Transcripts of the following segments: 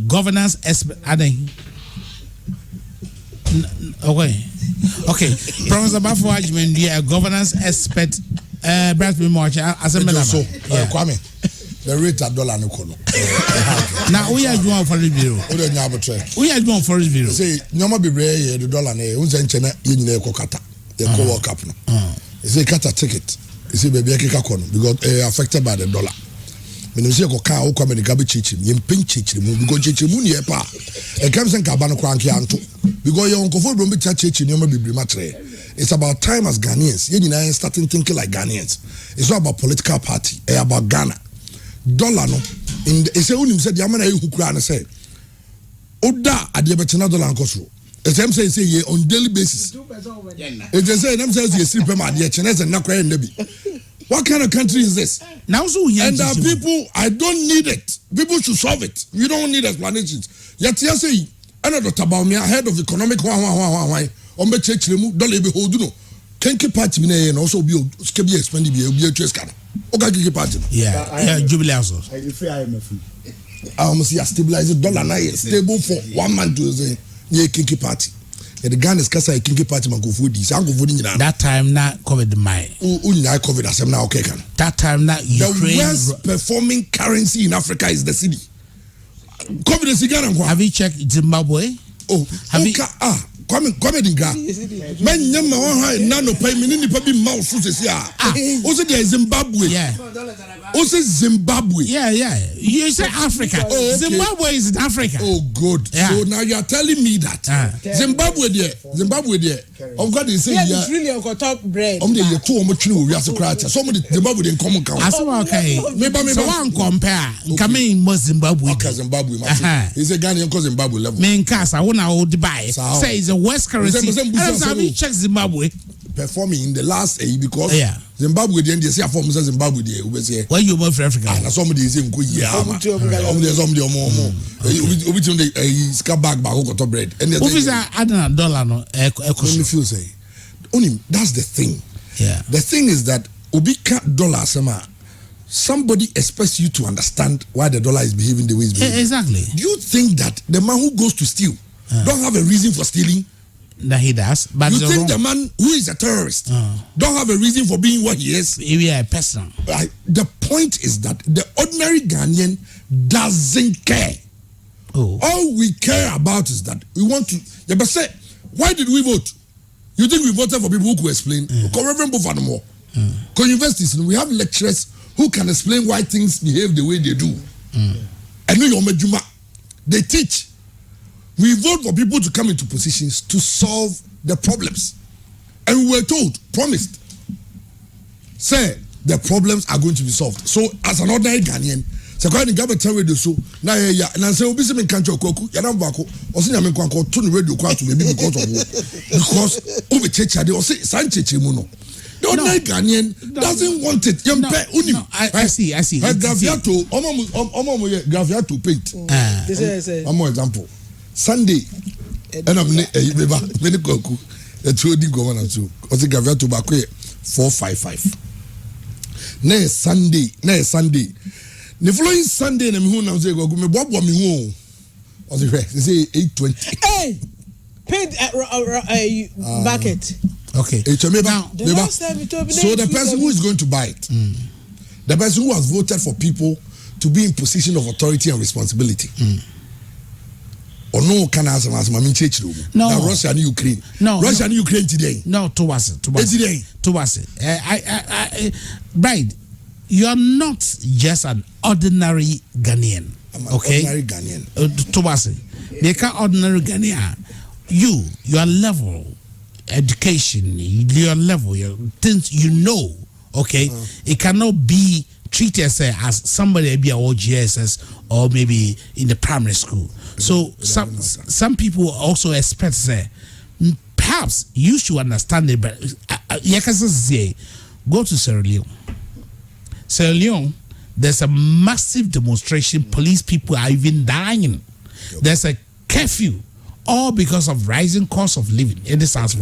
governance expert. Okay. Professor Bafo Ajmen, a governance expert. Brad Mimoch, as a Kwame. The rate at dollar no kono. Now we are going for the bureau. We are going for the bureau. Say, no more be brave, the dollar, unzenchena, in the Kokata, the co work up. It's a cut a ticket. It's a baby Kikakono because affected by the dollar. When you say Koka, come and garbage chichim, you pinch chichim, because chichimun yepa. A comes and Cabano Cranky Anto. Because your uncle for Bromby Chachich, you may be matre. It's about time as Ghanaians. You know, starting thinking like Ghanaians. It's not about political party, it's about Ghana. Dollar no in it's a unim said yamana who kra na say oda adebetena dollar nkosro them say on daily basis it say them say you sleep per man chenese na kra na bi. What kind of country is this now? So and there are people, I don't need it. People should solve it. You don't need explanations. Yet you say another about me ahead of economic why on be church mu dollar be hold no kenke party me na also be skebi expand be scan. Okay, party. Yeah, Jubilee also. I almost see a stabilized dollar now stable for 1 month to say yeah kinky party. The Ghana is kasa kinky party man go for this. I go for that time na COVID my. Unya COVID as now okay can. That time na Ukraine. The worst performing currency in Africa is the cedi. COVID is Ghana. Have you checked Zimbabwe? Oh, have you Kwame Adinkrah. Men nyama wa nano pay me ni pa bi ma ofu sesi a. O se dey Zimbabwe. Yeah. O se Zimbabwe. Yeah. You say Africa. Oh, okay. Zimbabwe is in Africa. Oh, good. Yeah. So now you are telling me that Zimbabwe there. Of God they say it's really on top bread. The two we are so crazy. Some of the Zimbabwe in common count. Okay. Maybe so one compare. Come in Zimbabwe. Okay, Zimbabwe. He's a Ghanaian Zimbabwe level. Main cast I want to Dubai. Say it's a West currency. Have you checked Zimbabwe? Performing in the last because Zimbabwe then they say form Zimbabwe there we say why you move for Africa and somebody say nko ya ma somebody omo obi ska bag ba go to bread and officer adana dollar no me feel say only that's the thing. The thing is that obi ka dollar sama somebody expects you to understand why the dollar is behaving the way it's behaving. Exactly. Do you think that the man who goes to steal don't have a reason for stealing? That he does, but you think the man who is a terrorist don't have a reason for being what he is? Yeah, person. The point is that the ordinary Ghanaian doesn't care. All we care about is that we want to. Yeah, but say, why did we vote? You think we voted for people who could explain? Reverend Bufano, universities, we have lecturers who can explain why things behave the way they do. And they teach. We vote for people to come into positions to solve the problems. And we were told, promised, say the problems are going to be solved. So as an ordinary Ghanaian, so when the government tell radio so now and I say obi se me kan chokoku ya na bako o se nyame kwanko to no radio kwa to maybe because obi checha dey o se san cheche mu no. The ordinary Ghanaian doesn't want it. I see. Graviato, omo graviato paint. One more example. Sunday, and I'm many koku. The two did go on and so. I think I've to back 455. Next Sunday. The following Sunday, I'm who now say go me bob me home. I say 8:20. Hey, paint bucket. Okay. So the person who is going to buy it, the person who has voted for people to be in position of authority and responsibility. Or no can answer as my church room. No, Russia and Ukraine. No, Russia and Ukraine today. No, towards it. Right. You are not just an ordinary Ghanaian. I'm an ordinary Ghanaian. Towards it. They can't ordinary Ghanaian. Your level, education, your level, your things you know. Okay, it cannot be treated as somebody be a OGSS or maybe in the primary school. So some people also expect perhaps you should understand it, but go to Sierra Leone. Sierra Leone, there's a massive demonstration. Police people are even dying. There's a curfew, all because of rising cost of living in this house.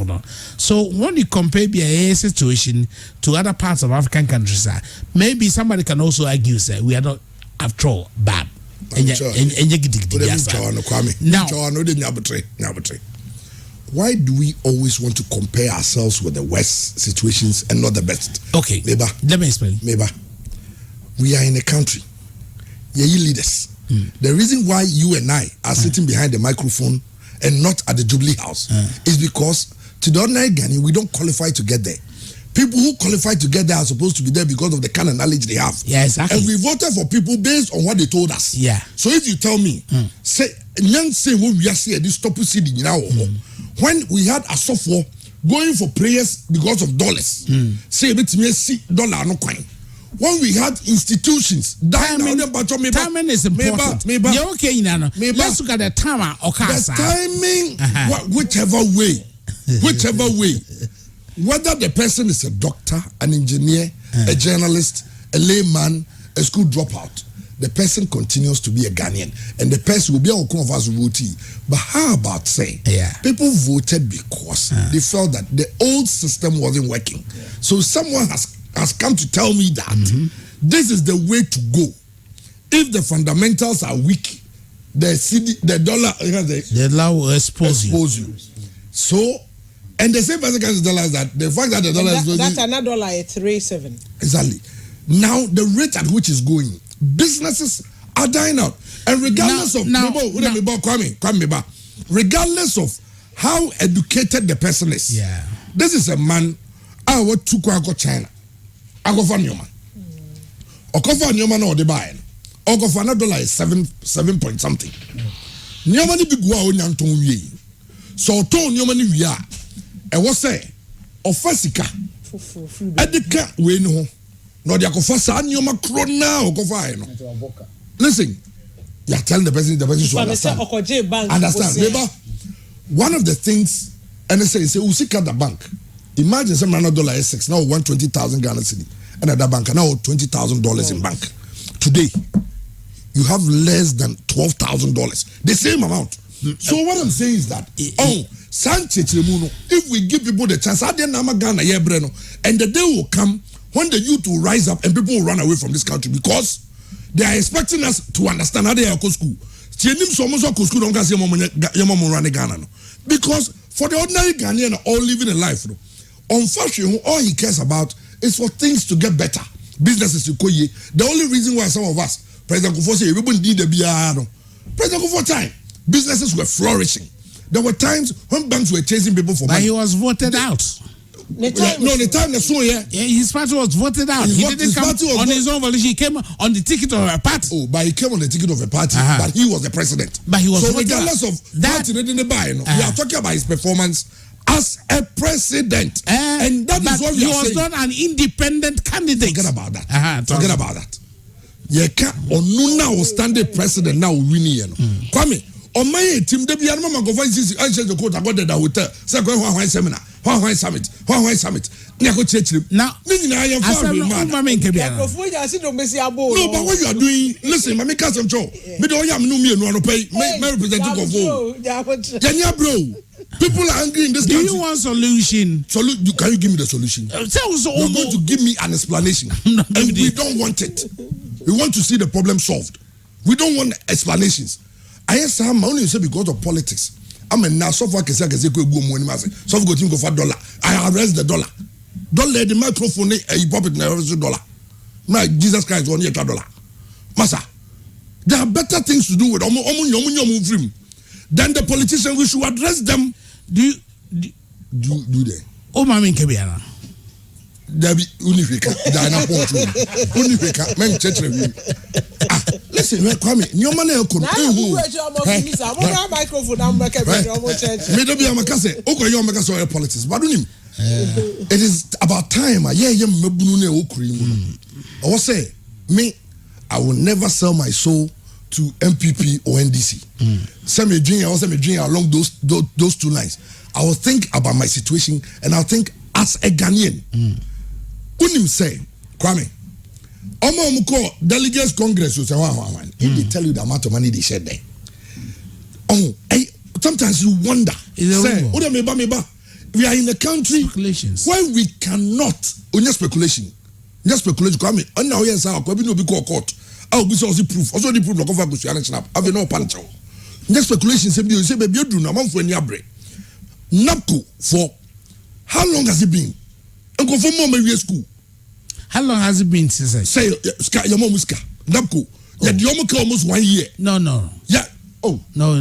So when you compare the situation to other parts of African countries, maybe somebody can also argue that we are not, after all, bad. Why do we always want to compare ourselves with the worst situations and not the best? Okay. Meba. Let me explain. Meba. We are in a country. Yeah, you leaders. The reason why you and I are sitting behind the microphone and not at the Jubilee House is because to the ordinary Ghanaian, we don't qualify to get there. People who qualify to get there are supposed to be there because of the kind of knowledge they have. Yeah, exactly. And we voted for people based on what they told us. Yeah. So if you tell me, say, when we are saying this stop proceeding now, when we had a software going for prayers because of dollars, say a bit me see dollar no coin. When we had institutions, timing is important. You're okay, Nano. Let's look at the timer. Okay, the timing, whichever way, whether the person is a doctor, an engineer, a journalist, a layman, a school dropout, the person continues to be a Ghanaian, and the person will be a of us votee. But how about say, people voted because they felt that the old system wasn't working. So someone has come to tell me that this is the way to go. If the fundamentals are weak, the dollar will expose you. So, and the same person can tell us that the fact that the dollar is that's another dollar at 3.7. Exactly. Now the rate at which is going, businesses are dying out, and regardless of regardless of how educated the person is, this is a man. I want to go China. I go for Newman. Okofa Newman or the buy. Okofa another dollar is 7 point something. Newman big go on Yanton. So to Newman we are. I was say ofasika. Edika we no. No dia kofa sa Newman krona okofa no. Listen. You are telling the person should understand. Understand. One of the things and they say usika the bank. Imagine some $1 is 6 now 120,000 Ghana cedi and at that bank now $20,000 in bank. Today you have less than $12,000, the same amount. So what I'm saying is that if we give people the chance, and the day will come when the youth will rise up and people will run away from this country because they are expecting us to understand how they are school. Because for the ordinary Ghanaian all living a life, unfortunately, all he cares about is for things to get better. Businesses to koye. The only reason why some of us, President Kufuor say, we need the BR. President Kufuor time, businesses were flourishing. There were times when banks were chasing people for money. But he was voted out. The time his party was voted out. He didn't come on his own volition. He came on the ticket of a party. Oh, but he came on the ticket of a party. But he was the president. But he was so regardless of that, we are talking about his performance as a president, and that is what we are saying. He was not an independent candidate. Forget about that. Forget about that. Onuna will stand the president now winning. Kwame, on my team, the Bianama go find this. I said the quote. I got the hotel. Say go one seminar, one summit. Nyako church. Now, I am far man. No, but what you are doing? Listen, Mami Kasem Joe. Me don't have no me no pay. Me represent you go. Yanya bro. People are angry in this country. Do you want solution? Can you give me the solution? You're going to give me an explanation. And we don't want it. We want to see the problem solved. We don't want explanations. I guess I'm only say because of politics. I'm a now so far can say go money so go think of $1. I arrest the dollar. Don't let the microphone you pop it $1. My Jesus Christ $1 Massa. There are better things to do with then the politicians. We should address them. Do they? Oh, Mami Kebiara. Debbie Unifika, Diana Portu, Unifika, men church review. Listen, Kwame, your money could microphone. I'm back at maybe I'm a cassette. Okay, you're making soil politics, but it is about time. I will say, me, I will never sell my soul to MPP or NDC. Some dream along those two lines. I will think about my situation and I'll think as a Ghanaian. Unim say, Kwame, Omo Delegates Congress will say, if they tell you the amount of money they shed there. Sometimes you wonder. Say, we are in a country where we cannot, just speculation. Kwame, now yes, I'll be no court. Oh, we saw the proof. Also, the proof. Look over Bush and snap. Have no punch. Next speculation. Say, you say, baby, you do not want for any abre. NAPCO for how long has it been? And go for more maybe school. How long has it been since I say your mom was NAPCO? Yeah, the almost almost 1 year. No. Yeah. Oh. No.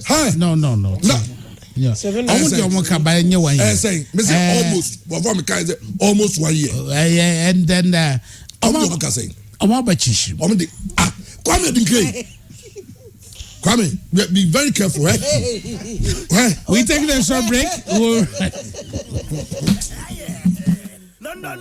Hi. No. No. Yeah. I want your mom buy new 1 year. Say, almost. Almost 1 year. And then I'm not saying. I'm about you. Kwame Adinkrah. Kwame, be very careful, eh? We take a short break. No,